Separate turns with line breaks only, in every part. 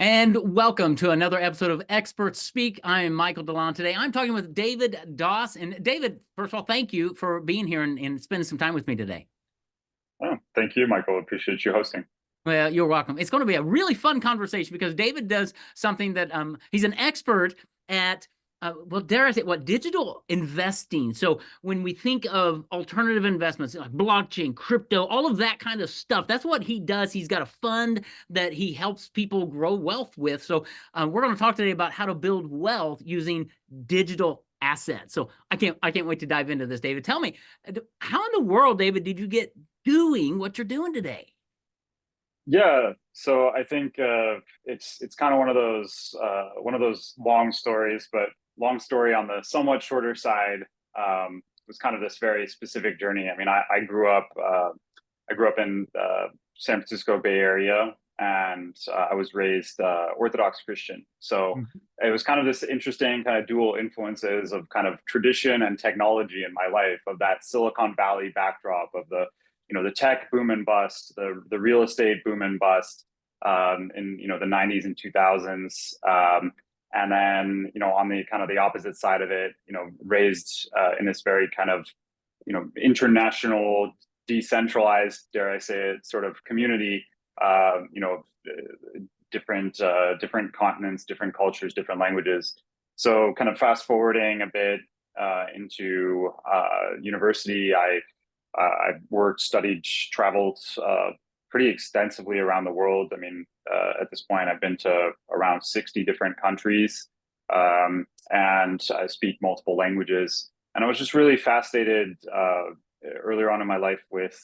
And welcome to another episode of Experts Speak. I am Michael DeLon. Today I'm talking with David Doss. And David, first of all, thank you for being here and spending some time with me today.
Oh, thank you, Michael. Appreciate you hosting.
Well, you're welcome. It's going to be a really fun conversation because David does something that he's an expert at. Well, dare I say, what digital investing? So when we think of alternative investments like blockchain, crypto, all of that kind of stuff, that's what he does. He's got a fund that he helps people grow wealth with. So we're going to talk today about how to build wealth using digital assets. So I can't wait to dive into this, David. Tell me, how in the world, David, did you get doing what you're doing today?
Yeah, so I think it's kind of one of those long stories, but long story on the somewhat shorter side. It was kind of this very specific journey. I mean, I grew up in San Francisco Bay Area, and I was raised Orthodox Christian. So it was kind of this interesting kind of dual influences of kind of tradition and technology in my life, of that Silicon Valley backdrop of the tech boom and bust, the real estate boom and bust in the 90s and 2000s. And then on the kind of the opposite side of it, raised in this very kind of international, decentralized, dare I say it, sort of community. Different continents, different cultures, different languages. So kind of fast forwarding a bit into university, I worked, studied, traveled pretty extensively around the world. I mean, at this point, I've been to around 60 different countries, and I speak multiple languages. And I was just really fascinated earlier on in my life with,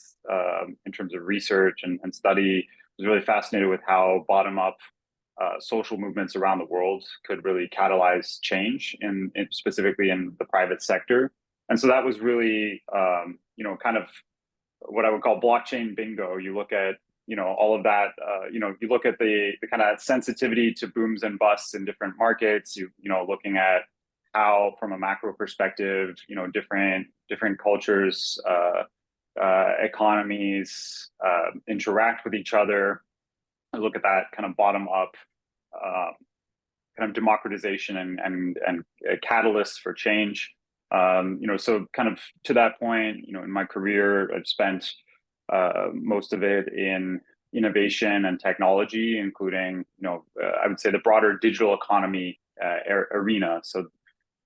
in terms of research and study, I was really fascinated with how bottom-up social movements around the world could really catalyze change specifically in the private sector. And so that was really, kind of what I would call blockchain bingo. You look at, all of that, you look at the kind of sensitivity to booms and busts in different markets, looking at how, from a macro perspective, different cultures, economies interact with each other. I look at that kind of bottom up uh, kind of democratization and catalysts for change. So kind of to that point, in my career, I've spent most of it in innovation and technology, including, I would say the broader digital economy arena. So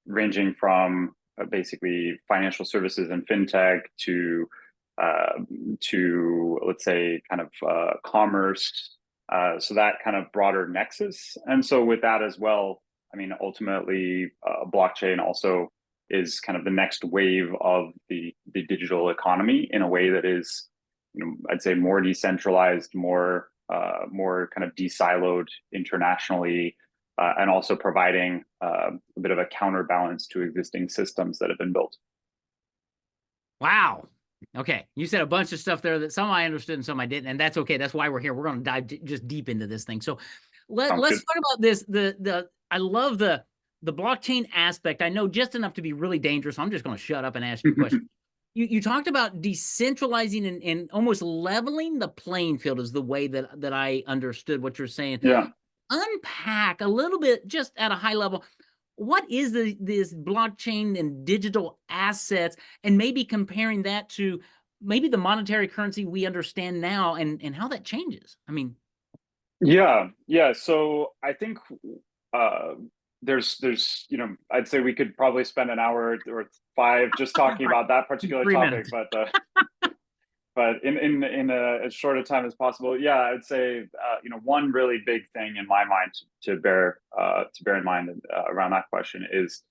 ranging from basically financial services and fintech uh, to let's say kind of commerce. So that kind of broader nexus. And so with that as well, I mean, ultimately, blockchain also is kind of the next wave of the digital economy in a way that is, I'd say more decentralized, more kind of de-siloed internationally, and also providing a bit of a counterbalance to existing systems that have been built.
Wow. Okay. You said a bunch of stuff there that some I understood and some I didn't, and that's okay. That's why we're here. We're going to dive just deep into this thing. So
Sounds
let's
good.
talk about this. I love the blockchain aspect. I know just enough to be really dangerous. So I'm just going to shut up and ask you a question. You talked about decentralizing and almost leveling the playing field is the way that I understood what you're saying.
Yeah.
Unpack a little bit just at a high level, what is this blockchain and digital assets, and maybe comparing that to maybe the monetary currency we understand now and how that changes. I mean,
Yeah. So I think uh, there's I'd say we could probably spend an hour or five just talking about that particular
3 minutes.
topic, but in as short a time as possible. Yeah, I'd say one really big thing in my mind to bear in mind around that question is,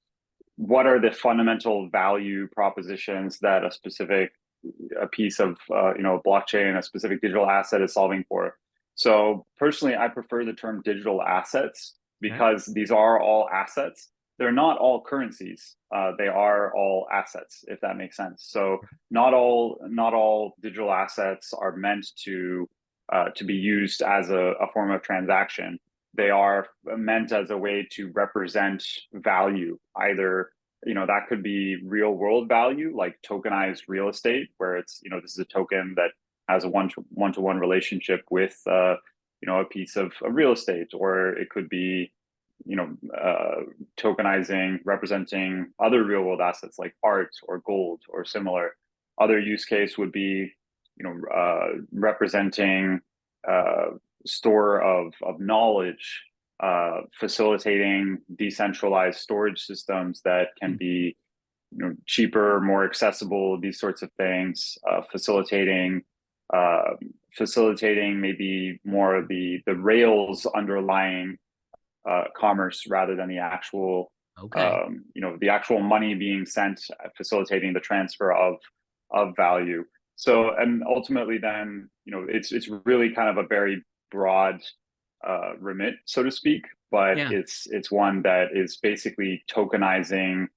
what are the fundamental value propositions that a piece of blockchain, a specific digital asset is solving for. So personally, I prefer the term digital assets
Okay.
because these are all assets. They're not all currencies. They are all assets, if that makes sense. So not all digital assets are meant to be used as a form of transaction. They are meant as a way to represent value, either that could be real world value, like tokenized real estate, where it's this is a token that has a one to one relationship with a piece of real estate, or it could be, you know, tokenizing, representing other real world assets like art or gold or similar. Other use case would be, representing uh, store of knowledge, facilitating decentralized storage systems that can be, cheaper, more accessible, these sorts of things, uh, facilitating maybe more of the rails underlying commerce rather than the actual,
Okay.
the actual money being sent, facilitating the transfer of value. So, and ultimately, then, it's really kind of a very broad remit, so to speak, but
Yeah.
it's one that is basically tokenizing,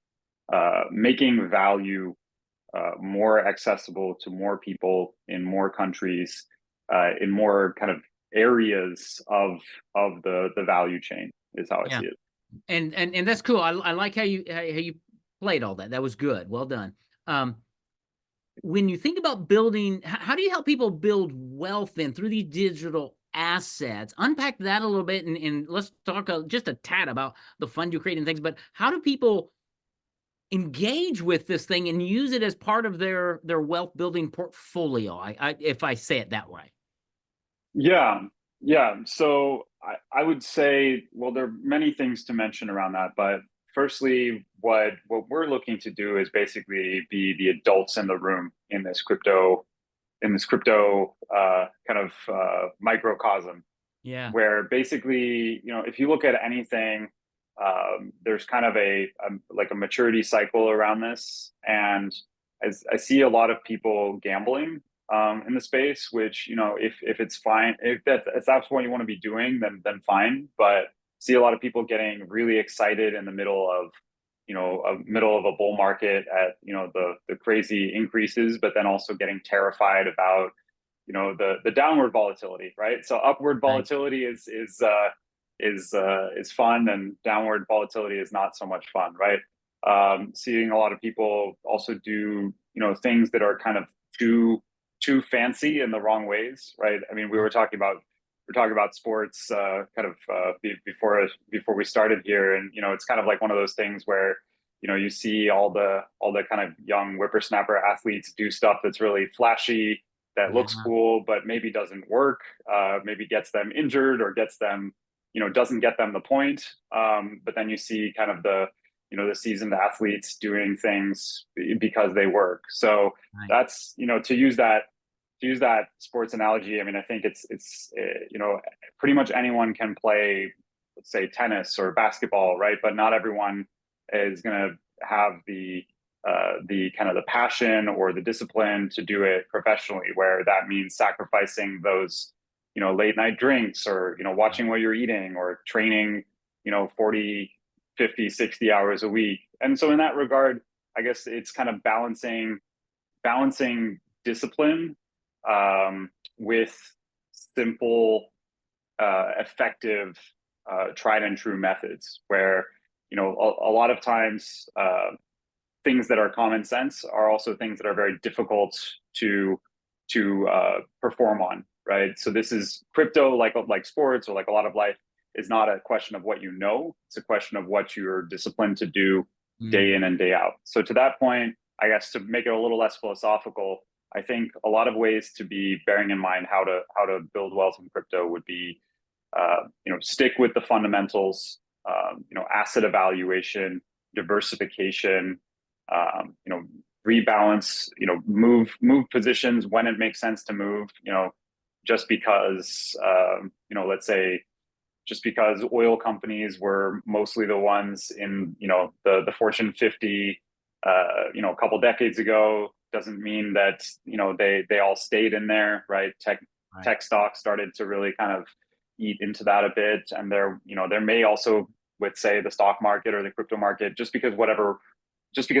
making value more accessible to more people in more countries, in more kind of areas of the value chain is how I
Yeah.
see it.
And that's cool. I like how you played all that. That was good. Well done. Um, when you think about building, how do you help people build wealth then through these digital assets? Unpack that a little bit, and let's talk just a tad about the fund you create and things. But how do people engage with this thing and use it as part of their wealth building portfolio? If I say it that way.
Yeah, yeah. So I would say, well, there are many things to mention around that, but firstly, what we're looking to do is basically be the adults in the room in this crypto kind of microcosm,
Yeah.
where basically, if you look at anything, there's kind of like a maturity cycle around this, and as I see a lot of people gambling in the space, which, if it's fine, if that's what you want to be doing, then fine. But see a lot of people getting really excited in the middle of, a bull market at, the crazy increases, but then also getting terrified about, the downward volatility, right? So upward
Right.
volatility is fun, and downward volatility is not so much fun, right? Seeing a lot of people also do, things that are kind of too fancy in the wrong ways, right? I mean, we're talking about sports, kind of before we started here, and it's kind of like one of those things where, you see all the kind of young whippersnapper athletes do stuff that's really flashy, that
Yeah.
looks cool, but maybe doesn't work, maybe gets them injured, or gets them, doesn't get them the point. But then you see kind of the seasoned athletes doing things because they work. So
Right.
that's, to use that sports analogy. I mean, I think it's pretty much anyone can play, let's say, tennis or basketball, right? But not everyone is going to have the kind of the passion or the discipline to do it professionally, where that means sacrificing those, late night drinks, or, watching what you're eating, or training, 40, 50, 60 hours a week. And so in that regard, I guess it's kind of balancing discipline, with simple, effective, tried and true methods, where, a lot of times, things that are common sense are also things that are very difficult to perform on, right? So this is crypto, like sports, or like a lot of life, is not a question of what you know; it's a question of what you're disciplined to do day
Mm.
in and day out. So to that point, I guess, to make it a little less philosophical, I think a lot of ways to be bearing in mind how to build wealth in crypto would be, stick with the fundamentals, asset evaluation, diversification, rebalance, move positions when it makes sense to move, just because, let's say, just because oil companies were mostly the ones in, the Fortune 50, a couple decades ago, doesn't mean that, they all stayed in there, right?
Right.
Tech stocks started to really kind of eat into that a bit, and there may also, with, say, the stock market or the crypto market, just because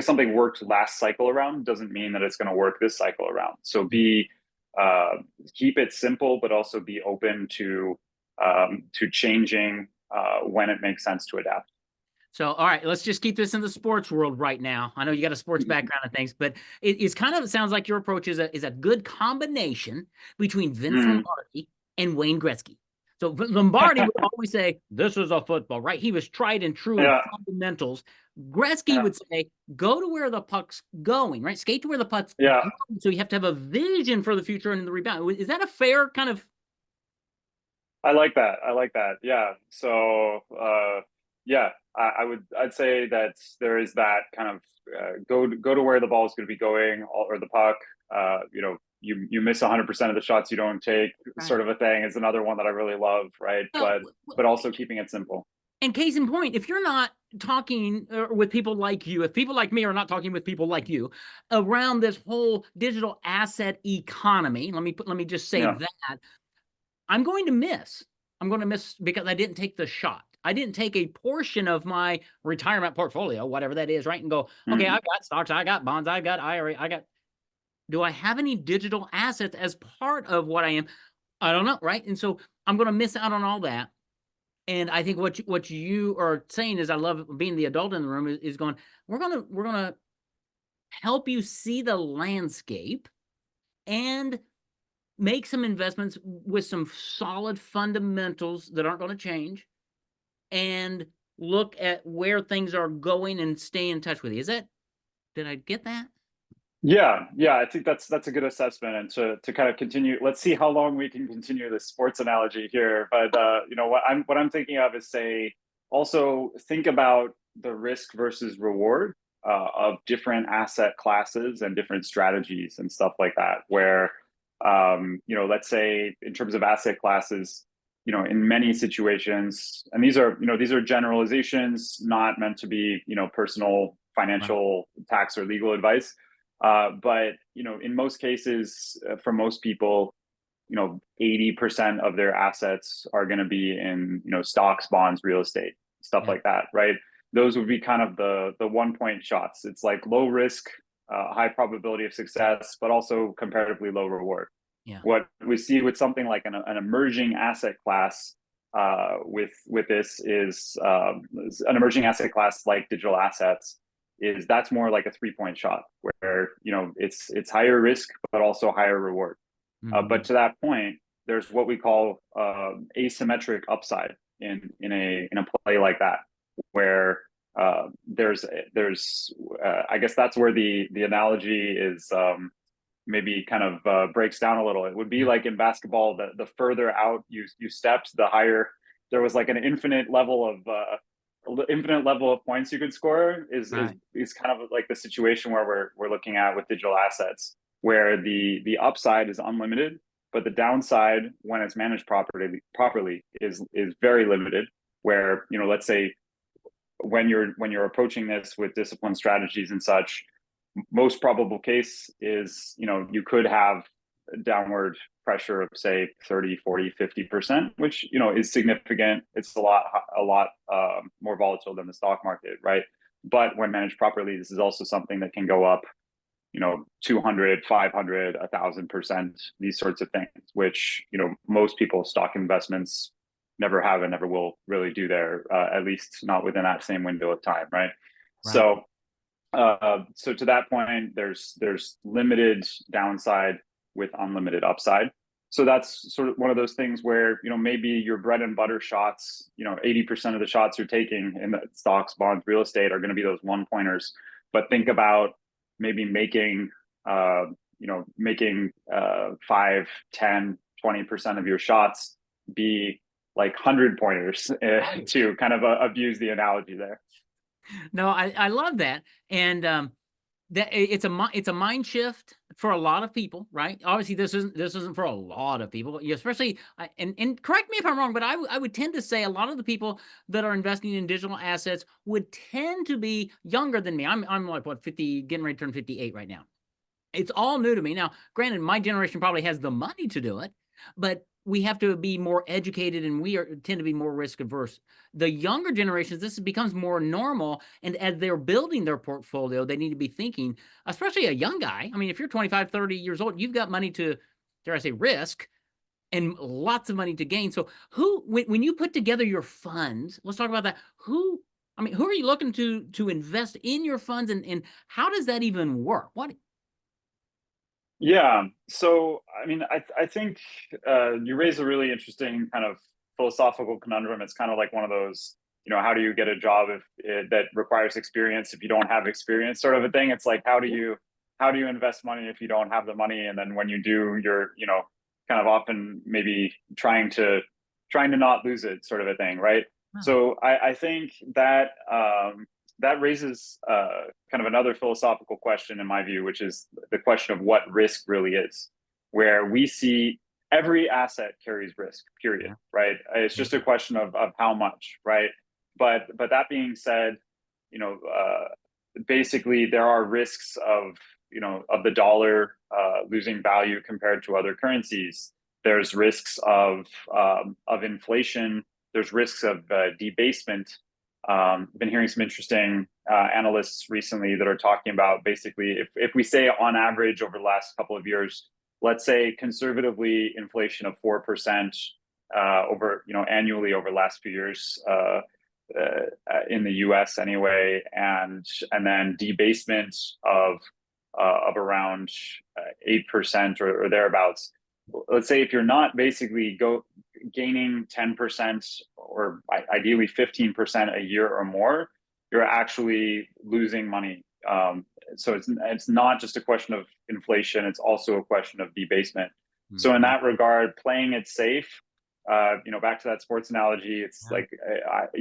something worked last cycle around doesn't mean that it's going to work this cycle around. So uh, keep it simple, but also be open to changing, when it makes sense to adapt.
So, all right, let's just keep this in the sports world right now. I know you got a sports background and things, but it sounds like your approach is a good combination between Vince
Mm,
Lombardi and Wayne Gretzky. So Lombardi would always say, "This is a football," right? He was tried and true in
Yeah,
fundamentals. Gretzky
yeah,
would say, "Go to where the puck's going," right? Skate to where the puck's
yeah.
going. So you have to have a vision for the future and the rebound. Is that a fair kind of?
I like that. I like that. Yeah. So, yeah, I'd say that there is that kind of go to where the ball is going to be going, or the puck. You miss 100% of the shots you don't take,
Right.
sort of a thing, is another one that I really love, right?
Well,
But also keeping it simple.
and case in point, if you're not talking with people like you, if people like me are not talking with people like you around this whole digital asset economy, let me just say
Yeah.
that I'm going to miss. I'm going to miss because I didn't take the shot. I didn't take a portion of my retirement portfolio, whatever that is, right? And go, okay,
Mm.
I've got stocks, I got bonds, I got IRA, I got. Do I have any digital assets as part of what I am? I don't know, right? And so I'm going to miss out on all that. And I think what you are saying is, I love being the adult in the room, is going, we're gonna help you see the landscape and make some investments with some solid fundamentals that aren't going to change, and look at where things are going and stay in touch with you. Is that, did I get that?
Yeah, yeah, I think that's a good assessment. And to kind of continue, let's see how long we can continue this sports analogy here. But what I'm thinking of is, say, also think about the risk versus reward of different asset classes and different strategies and stuff like that. Where let's say in terms of asset classes, in many situations, and these are generalizations, not meant to be personal
Right.
financial, tax, or legal advice, but in most cases, for most people, 80% of their assets are going to be in stocks, bonds, real estate, stuff
Yeah.
like that, right? Those would be kind of the 1 point shots. It's like low risk, high probability of success, but also comparatively low reward.
Yeah.
What we see with something like an emerging asset class, with this is an emerging asset class like digital assets, is that's more like a 3 point shot, where it's higher risk but also higher reward. But
Mm-hmm.
to that point, there's what we call asymmetric upside in a play like that, where there's I guess that's where the analogy is, maybe kind of breaks down a little. It would be
Yeah.
like in basketball, the further out you stepped, the higher there was like an infinite level of points you could score.
Right.
Is kind of like the situation where we're looking at with digital assets, where the upside is unlimited, but the downside, when it's managed properly, is very limited. Where let's say when you're approaching this with disciplined strategies and such, most probable case is you could have downward pressure of, say, 30, 40, 50%, which is significant. It's a lot more volatile than the stock market, right? But when managed properly, this is also something that can go up 200, 500, 1,000%, these sorts of things, which most people's stock investments never have and never will really do there, at least not within that same window of time, right?
Right.
So to that point, there's limited downside with unlimited upside. So that's sort of one of those things where maybe your bread and butter shots, 80% of the shots you're taking in the stocks, bonds, real estate are going to be those 1 pointers. But think about maybe making 5, 10, 20% of your shots be like 100 pointers, to kind of abuse the analogy there.
No, I love that. And that it's a mind shift for a lot of people, right? Obviously, this isn't for a lot of people, especially, and correct me if I'm wrong, but I would tend to say a lot of the people that are investing in digital assets would tend to be younger than me. I'm like, what, 50, getting ready to turn 58 right now. It's all new to me. Now, granted, my generation probably has the money to do it, but we have to be more educated, and tend to be more risk averse. The younger generations, this becomes more normal, and as they're building their portfolio, they need to be thinking, especially a young guy. I mean, if you're 25, 30 years old, you've got money to, dare I say, risk, and lots of money to gain. So when you put together your funds, let's talk about that. Who are you looking to invest in your funds, and how does that even work? What?
Yeah. So, I mean, I think you raise a really interesting kind of philosophical conundrum. It's kind of like one of those, how do you get a job that requires experience if you don't have experience, sort of a thing. It's like, how do you invest money if you don't have the money? And then when you do, you're, kind of often maybe trying to not lose it, sort of a thing, right?
Wow.
So I think that that raises kind of another philosophical question in my view, which is the question of what risk really is, where we see every asset carries risk, period,
Yeah.
right? It's just a question of how much, right? But that being said, you know, basically there are risks of the dollar losing value compared to other currencies. There's risks of inflation. There's risks of debasement. Been hearing some interesting analysts recently that are talking about basically if we say on average over the last couple of years, let's say conservatively inflation of 4% over annually over the last few years in the U.S. anyway, and then debasement of around 8% or thereabouts. Let's say if you're not basically gaining 10% or ideally 15% a year or more, you're actually losing money. So it's not just a question of inflation; it's also a question of debasement. So in
Mhm.
that regard, playing it safe. Back to that sports analogy, it's
Yeah.
like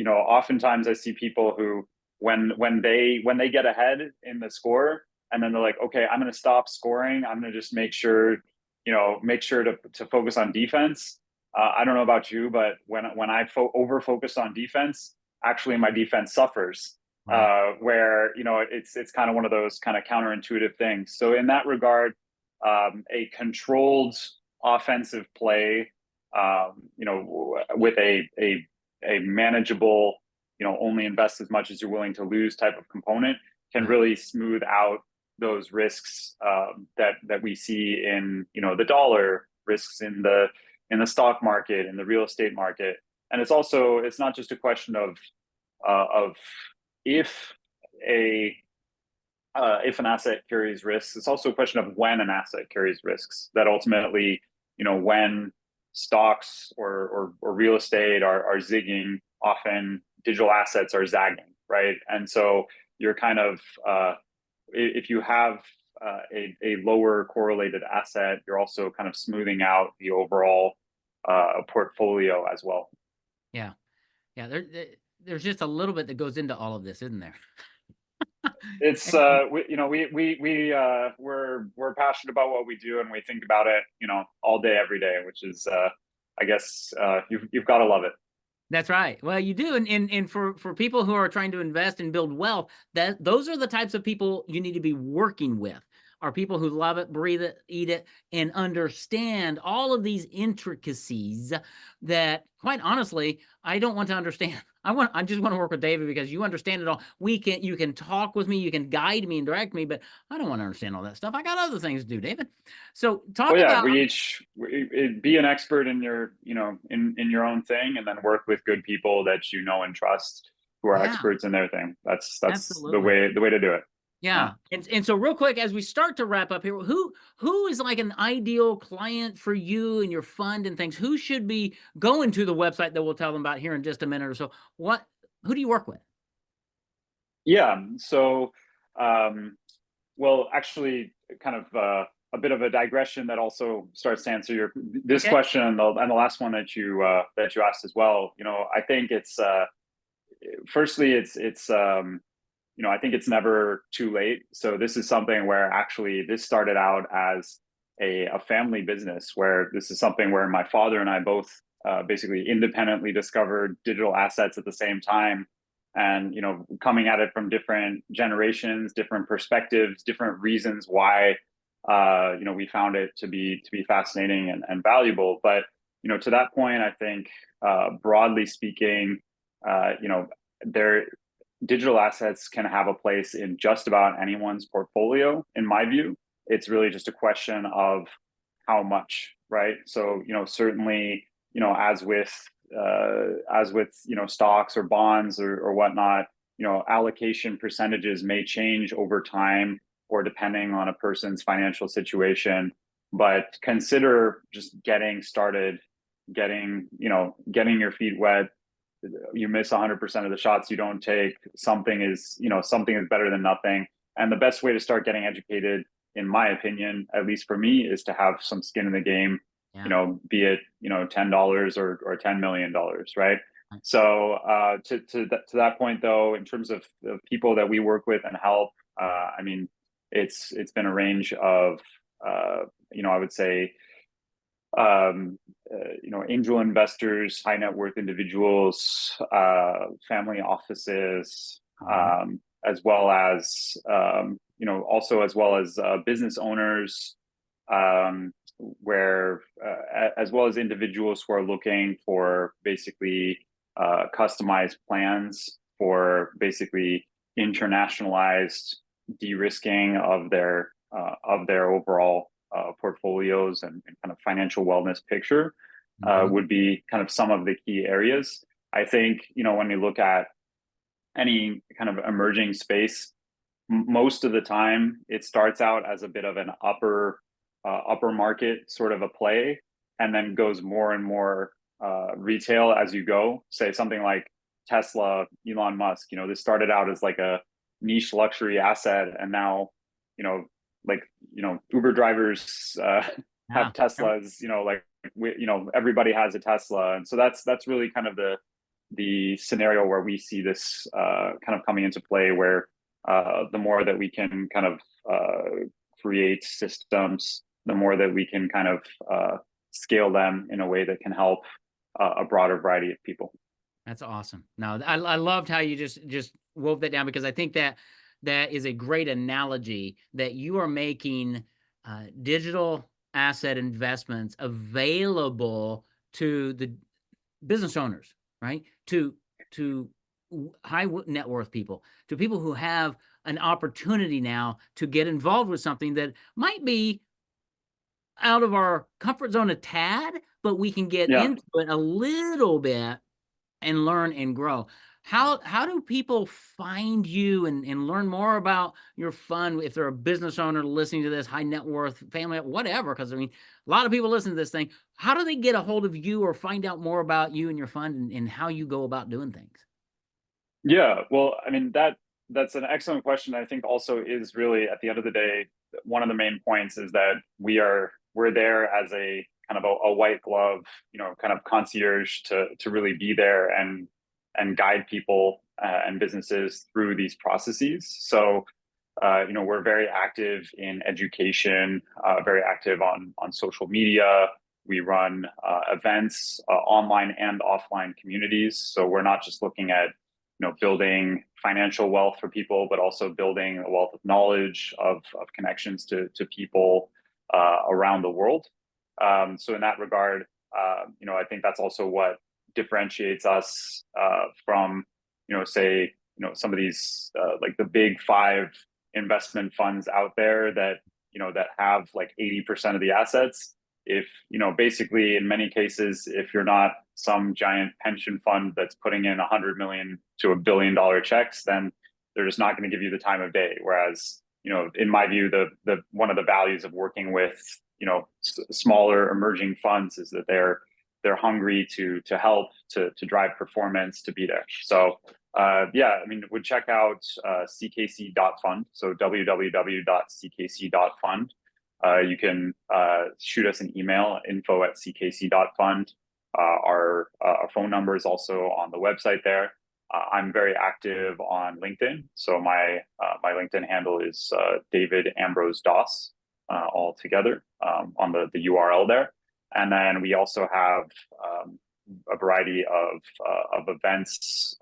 oftentimes I see people who when they get ahead in the score, and then they're like, okay, I'm going to stop scoring. I'm going to just make sure to focus on defense. I don't know about you, but when I over focus on defense, actually my defense suffers.
Right.
Where it's kind of one of those kind of counterintuitive things. So in that regard, a controlled offensive play, with a manageable, only invest as much as you're willing to lose type of component can
Right.
really smooth out those risks that we see in the dollar, risks in the stock market, in the real estate market. And it's not just a question of if a if an asset carries risks. It's also a question of when an asset carries risks. That ultimately, when stocks or real estate are zigging, often digital assets are zagging, right? And so you're kind of if you have a lower correlated asset, you're also kind of smoothing out the overall portfolio as well.
Yeah. Yeah. There's just a little bit that goes into all of this, isn't there?
It's
And
we're passionate about what we do, and we think about it all day every day, which is I guess you've got to love it.
that's right. Well, you do, and for people who are trying to invest and build wealth, that those are the types of people you need to be working with. Are people who love it, breathe it, eat it, and understand all of these intricacies that, quite honestly, I don't want to understand. I just want to work with David because you understand it all. You can talk with me, you can guide me and direct me, but I don't want to understand all that stuff. I got other things to do, David. So talk
Well, yeah,
about,
be an expert in your in your own thing, and then work with good people that you know and trust who are
yeah,
experts in their thing. That's the
absolutely.
way to do it. Yeah.
Yeah. And so real quick, as we start to wrap up here, who is like an ideal client for you and your fund and things? Who should be going to the website that we'll tell them about here in just a minute or so? Who do you work with?
Yeah. So, um, well, actually, kind of a bit of a digression that also starts to answer this
Okay.
question and the last one that you asked as well. I think it's firstly I think it's never too late. So this is something where actually this started out as a family business, where this is something where my father and I both basically independently discovered digital assets at the same time, and coming at it from different generations, different perspectives, different reasons why we found it to be fascinating and valuable. But to that point, I think broadly speaking, there digital assets can have a place in just about anyone's portfolio, in my view. It's really just a question of how much, right? So, certainly, as with stocks or bonds or whatnot, allocation percentages may change over time or depending on a person's financial situation. But consider just getting started getting your feet wet. You miss 100% of the shots you don't take. Something is better than nothing. And the best way to start getting educated, in my opinion, at least for me, is to have some skin in the game.
Yeah.
Be it $10 or $10 million, right? So to that point, though, in terms of the people that we work with and help, I mean, it's been a range of I would say angel investors, high net worth individuals, family offices,
Mhm.
as well as also as well as business owners, where as well as individuals who are looking for basically customized plans for basically internationalized de-risking of their overall portolios and kind of financial wellness picture
Mhm.
would be kind of some of the key areas. I think when you look at any kind of emerging space, most of the time it starts out as a bit of an upper market sort of a play, and then goes more and more retail as you go. Say something like Tesla, Elon Musk. This started out as like a niche luxury asset, and now you know like Uber drivers
Yeah.
have Teslas. Everybody has a Tesla, and so that's really kind of the scenario where we see this kind of coming into play, where the more that we can kind of create systems, the more that we can kind of scale them in a way that can help a broader variety of people.
That's awesome. No, I loved how you just wove that down, because I think that that is a great analogy, that you are making digital asset investments available to the business owners, right? To high net worth people, to people who have an opportunity now to get involved with something that might be out of our comfort zone a tad, but we can get
Yeah.
into it a little bit and learn and grow. How do people find you and learn more about your fund, if they're a business owner listening to this, high net worth family, whatever? Because I mean, a lot of people listen to this thing. How do they get a hold of you or find out more about you and your fund, and how you go about doing things?
Yeah, well, I mean that's an excellent question. I think also is really, at the end of the day, one of the main points is that we're there as a kind of a white glove, kind of concierge to really be there and guide people and businesses through these processes. So we're very active in education, very active on social media. We run events, online and offline communities. So we're not just looking at building financial wealth for people, but also building a wealth of knowledge, of connections to people around the world. So in that regard, I think that's also what differentiates us from, say, some of these like the big five investment funds out there that that have like 80% of the assets. If basically, in many cases, if you're not some giant pension fund that's putting in 100 million to $1 billion checks, then they're just not going to give you the time of day. Whereas in my view, the one of the values of working with smaller emerging funds is that they're hungry to help, to drive performance, to be there. So yeah, I mean, would check out ckc.fund. So www.ckc.fund. You can shoot us an email, info@ckc.fund. Our phone number is also on the website there. I'm very active on LinkedIn. So my LinkedIn handle is David Ambrose Doss, all together, on the URL there. And then we also have a variety of events,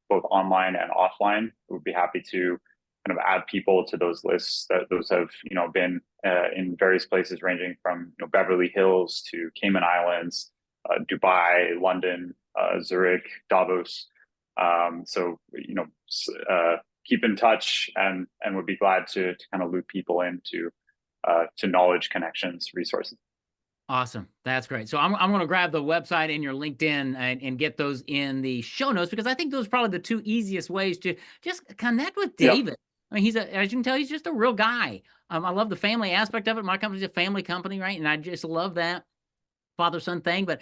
both online and offline. We'd be happy to kind of add people to those lists. That those have been in various places, ranging from Beverly Hills to Cayman Islands, Dubai, London, Zurich, Davos. So keep in touch, and would be glad to kind of loop people into to knowledge, connections, resources.
Awesome. That's great. So I'm going to grab the website and your LinkedIn and get those in the show notes, because I think those are probably the two easiest ways to just connect with
Yep.
David. I mean, as you can tell, he's just a real guy. I love the family aspect of it. My company's a family company, right? And I just love that. father-son thing, but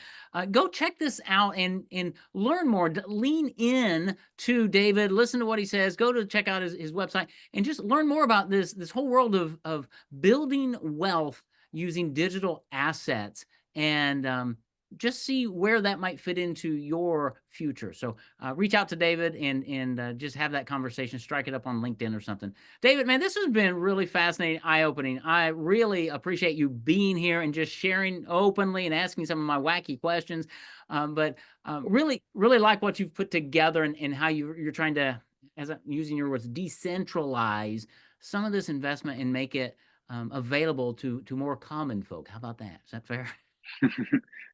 go check this out and learn more. Lean in to David, listen to what he says, go to check out his website, and just learn more about this whole world of building wealth using digital assets, and just see where that might fit into your future. So reach out to David and just have that conversation. Strike it up on LinkedIn or something. David, man, this has been really fascinating, eye-opening. I really appreciate you being here and just sharing openly and asking some of my wacky questions. But really, really like what you've put together, and how you're trying to, as I'm using your words, decentralize some of this investment and make it available to more common folk. How about that? Is that fair?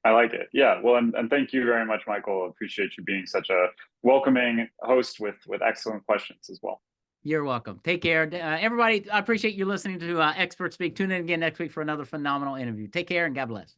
I like it. Yeah. Well, and thank you very much, Michael. Appreciate you being such a welcoming host with excellent questions as well.
You're welcome. Take care. Everybody, I appreciate you listening to Expert Speak. Tune in again next week for another phenomenal interview. Take care and God bless.